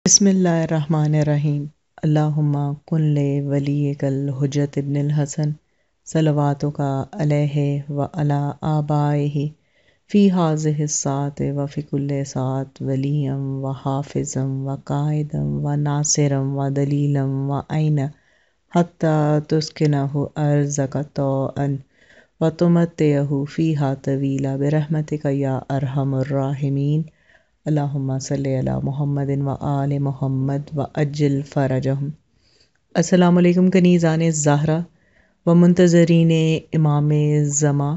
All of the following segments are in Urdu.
بسم اللہ الرحمن الرحیم۔ اللہم کن لے ولیک الحجت ابن الحسن صلواتک علیہ وعلی آبائہ فی ہذہ الساعۃ وفی کل ساعۃ ولیا وحافظا وقائدا وناصرا ودلیلا وعینا حتی تسکنہ ارضک طوعا وتمتعہ فیہا طویلا برحمتک یا ارحم الراحمین۔ اللہم صلی علی محمد و آل محمد و اجل فرجہم۔ السلام علیکم کنیزان الزہرا و منتظرین امام زمان،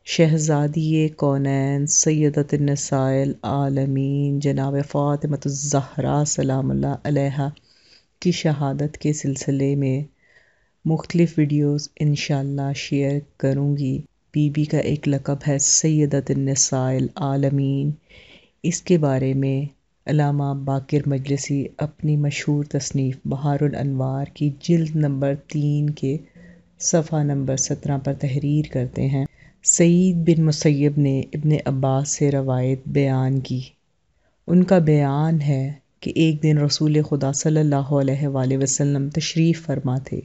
شہزادی کونین سیدۃ النساء العالمین جناب فاطمۃ الزہرا سلام اللہ علیہا کی شہادت کے سلسلے میں مختلف ویڈیوز انشاءاللہ شیئر کروں گی۔ بی بی کا ایک لقب ہے سیدۃ النساء العالمین۔ اس کے بارے میں علامہ باقر مجلسی اپنی مشہور تصنیف بہار الانوار کی جلد نمبر 3 کے صفحہ نمبر 17 پر تحریر کرتے ہیں۔ سعید بن مسیب نے ابن عباس سے روایت بیان کی۔ ان کا بیان ہے کہ ایک دن رسول خدا صلی اللہ علیہ وآلہ وسلم تشریف فرما تھے۔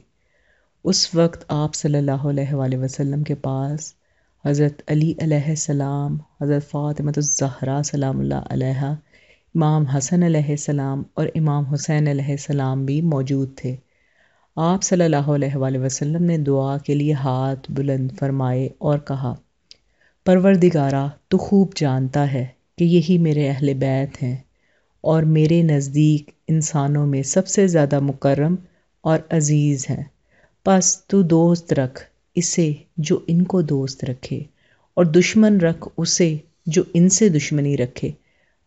اس وقت آپ صلی اللہ علیہ وآلہ وسلم کے پاس حضرت علی علیہ السلام، حضرت فاطمۃ الزہرا سلام اللہ علیہا، امام حسن علیہ السلام اور امام حسین علیہ السلام بھی موجود تھے۔ آپ صلی اللہ علیہ وآلہ وسلم نے دعا کے لیے ہاتھ بلند فرمائے اور کہا، پروردگارا، تو خوب جانتا ہے کہ یہی میرے اہل بیت ہیں اور میرے نزدیک انسانوں میں سب سے زیادہ مکرم اور عزیز ہیں۔ پس تو دوست رکھ اسے جو ان کو دوست رکھے، اور دشمن رکھ اسے جو ان سے دشمنی رکھے۔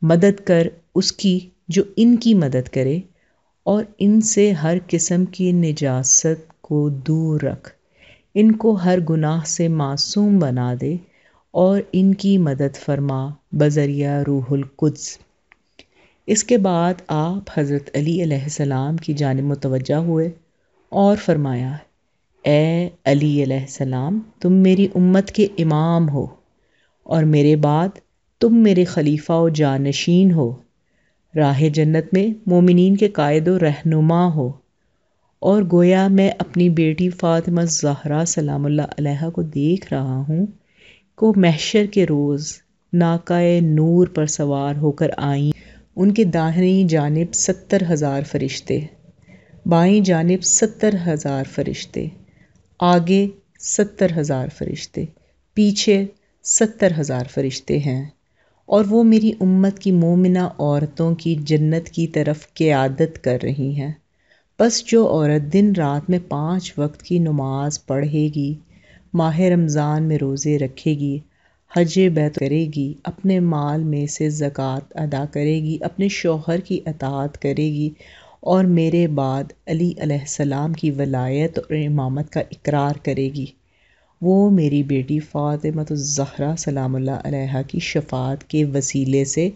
مدد کر اس کی جو ان کی مدد کرے، اور ان سے ہر قسم کی نجاست کو دور رکھ۔ ان کو ہر گناہ سے معصوم بنا دے اور ان کی مدد فرما بذریعہ روح القدس۔ اس کے بعد آپ حضرت علی علیہ السلام کی جانب متوجہ ہوئے اور فرمایا، اے علی علیہ السلام، تم میری امت کے امام ہو اور میرے بعد تم میرے خلیفہ و جانشین ہو۔ راہ جنت میں مومنین کے قائد و رہنما ہو، اور گویا میں اپنی بیٹی فاطمہ الزہرا سلام اللہ علیہا کو دیکھ رہا ہوں کہ محشر کے روز ناقہ نور پر سوار ہو کر آئیں۔ ان کے داہنی جانب 70,000 فرشتے، بائیں جانب 70,000 فرشتے، آگے 70,000 فرشتے، پیچھے 70,000 فرشتے ہیں، اور وہ میری امت کی مومنہ عورتوں کی جنت کی طرف قیادت کر رہی ہیں۔ بس جو عورت دن رات میں 5 وقت کی نماز پڑھے گی، ماہ رمضان میں روزے رکھے گی، حج بیت کرے گی، اپنے مال میں سے زکوٰۃ ادا کرے گی، اپنے شوہر کی اطاعت کرے گی، اور میرے بعد علی علیہ السلام کی ولایت اور امامت کا اقرار کرے گی، وہ میری بیٹی فاطمۃ الزہرا سلام اللہ علیہا کی شفاعت کے وسیلے سے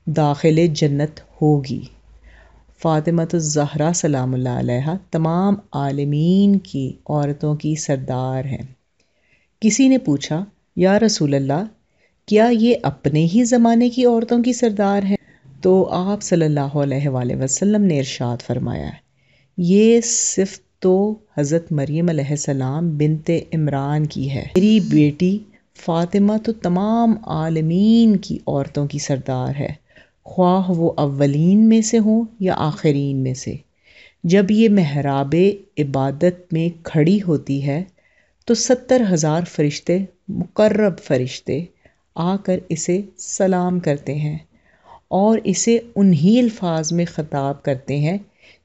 داخل جنت ہوگی۔ فاطمۃ الزہرا سلام اللہ علیہا تمام عالمین کی عورتوں کی سردار ہیں۔ کسی نے پوچھا، یا رسول اللہ، کیا یہ اپنے ہی زمانے کی عورتوں کی سردار ہیں؟ تو آپ صلی اللہ علیہ وآلہ وسلم نے ارشاد فرمایا، یہ صفت تو حضرت مریم علیہ السلام بنت عمران کی ہے۔ میری بیٹی فاطمہ تو تمام عالمین کی عورتوں کی سردار ہے، خواہ وہ اولین میں سے ہوں یا آخرین میں سے۔ جب یہ محراب عبادت میں کھڑی ہوتی ہے تو 70,000 فرشتے، مقرب فرشتے، آ کر اسے سلام کرتے ہیں اور اسے انہی الفاظ میں خطاب کرتے ہیں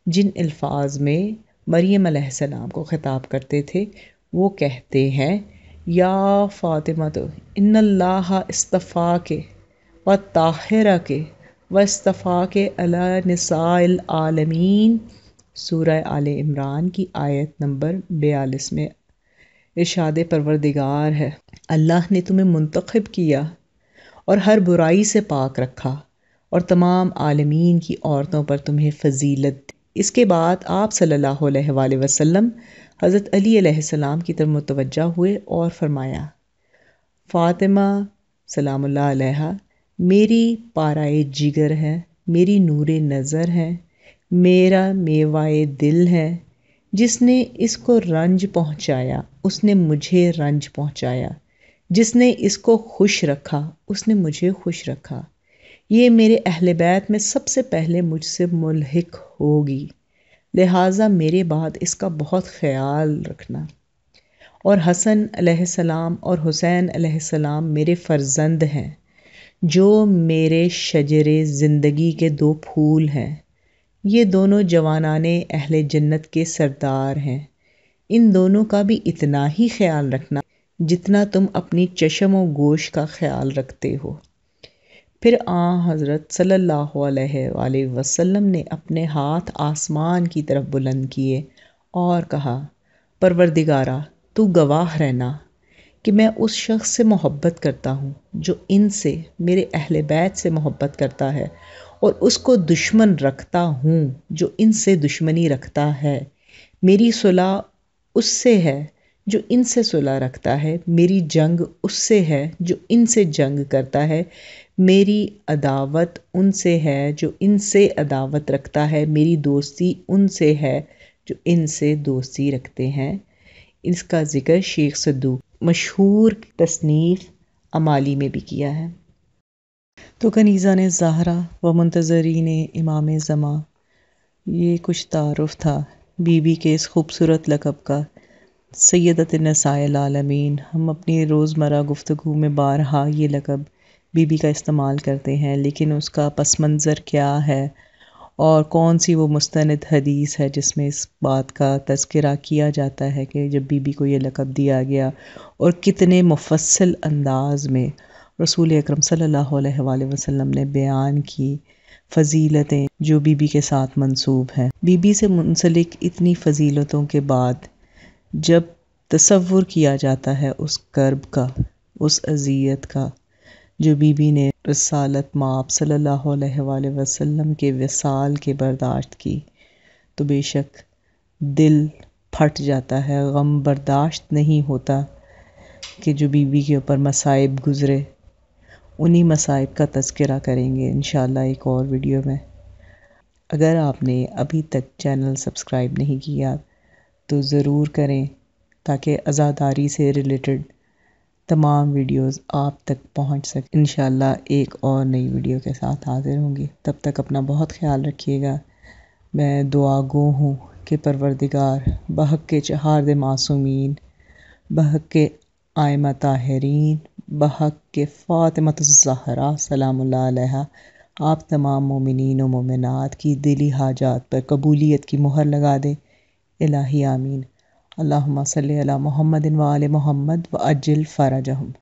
جن الفاظ میں مریم علیہ السلام کو خطاب کرتے تھے۔ وہ کہتے ہیں، یا فاطمہ ان اللہ اصطفاک و طہرک و اصطفاک علی نساء العالمین۔ سورہ آل عمران کی آیت نمبر 42 میں ارشاد پروردگار ہے، اللہ نے تمہیں منتخب کیا اور ہر برائی سے پاک رکھا اور تمام عالمین کی عورتوں پر تمہیں فضیلت دی۔ اس کے بعد آپ صلی اللہ علیہ وآلہ وسلم حضرت علی علیہ السلام کی طرف متوجہ ہوئے اور فرمایا، فاطمہ سلام اللہ علیہا میری پارائے جگر ہے، میری نور نظر ہے، میرا میوائے دل ہے، جس نے اس کو رنج پہنچایا اس نے مجھے رنج پہنچایا، جس نے اس کو خوش رکھا اس نے مجھے خوش رکھا، یہ میرے اہل بیت میں سب سے پہلے مجھ سے ملحق ہوگی، لہٰذا میرے بعد اس کا بہت خیال رکھنا۔ اور حسن علیہ السلام اور حسین علیہ السلام میرے فرزند ہیں، جو میرے شجر زندگی کے دو پھول ہیں، یہ دونوں جوانان اہل جنت کے سردار ہیں، ان دونوں کا بھی اتنا ہی خیال رکھنا جتنا تم اپنی چشم و گوش کا خیال رکھتے ہو۔ پھر حضرت صلی اللہ علیہ وآلہ وسلم نے اپنے ہاتھ آسمان کی طرف بلند کیے اور کہا، پروردگارا تو گواہ رہنا کہ میں اس شخص سے محبت کرتا ہوں جو ان سے میرے اہل بیت سے محبت کرتا ہے، اور اس کو دشمن رکھتا ہوں جو ان سے دشمنی رکھتا ہے، میری صلح اس سے ہے جو ان سے صلح رکھتا ہے، میری جنگ اس سے ہے جو ان سے جنگ کرتا ہے، میری عداوت ان سے ہے جو ان سے عداوت رکھتا ہے، میری دوستی ان سے ہے جو ان سے دوستی رکھتے ہیں۔ اس کا ذکر شیخ صدوق مشہور تصنیف امالی میں بھی کیا ہے۔ تو کنیزان زہرا و منتظرین امام زماں، یہ کچھ تعارف تھا بی بی کے اس خوبصورت لقب کا، سیدۃ النساء العالمین۔ ہم اپنی روزمرہ گفتگو میں بارہا یہ لقب بی بی کا استعمال کرتے ہیں، لیکن اس کا پس منظر کیا ہے اور کون سی وہ مستند حدیث ہے جس میں اس بات کا تذکرہ کیا جاتا ہے کہ جب بی بی کو یہ لقب دیا گیا، اور کتنے مفصل انداز میں رسول اکرم صلی اللہ علیہ وآلہ وسلم نے بیان کی فضیلتیں جو بی بی کے ساتھ منسوب ہیں۔ بی بی سے منسلک اتنی فضیلتوں کے بعد جب تصور کیا جاتا ہے اس کرب کا، اس اذیت کا جو بی بی نے رسالت مآب صلی اللہ علیہ وآلہ وسلم کے وصال کے برداشت کی، تو بے شک دل پھٹ جاتا ہے، غم برداشت نہیں ہوتا کہ جو بی بی کے اوپر مصائب گزرے۔ انہی مصائب کا تذکرہ کریں گے انشاءاللہ ایک اور ویڈیو میں۔ اگر آپ نے ابھی تک چینل سبسکرائب نہیں کیا تو ضرور کریں تاکہ عزاداری سے ریلیٹڈ تمام ویڈیوز آپ تک پہنچ سکیں۔ انشاءاللہ ایک اور نئی ویڈیو کے ساتھ حاضر ہوں گی، تب تک اپنا بہت خیال رکھیے گا۔ میں دعا گو ہوں کہ پروردگار بحق کے چہارد معصومین، بحق کے ائمہ طاہرین، بحق کے فاطمۃ الزہرا سلام اللہ علیہا، آپ تمام مومنین و مومنات کی دلی حاجات پر قبولیت کی مہر لگا دے۔ الہی آمین۔ اللہم صلی علی محمد و آل محمد وعجل فرجہم۔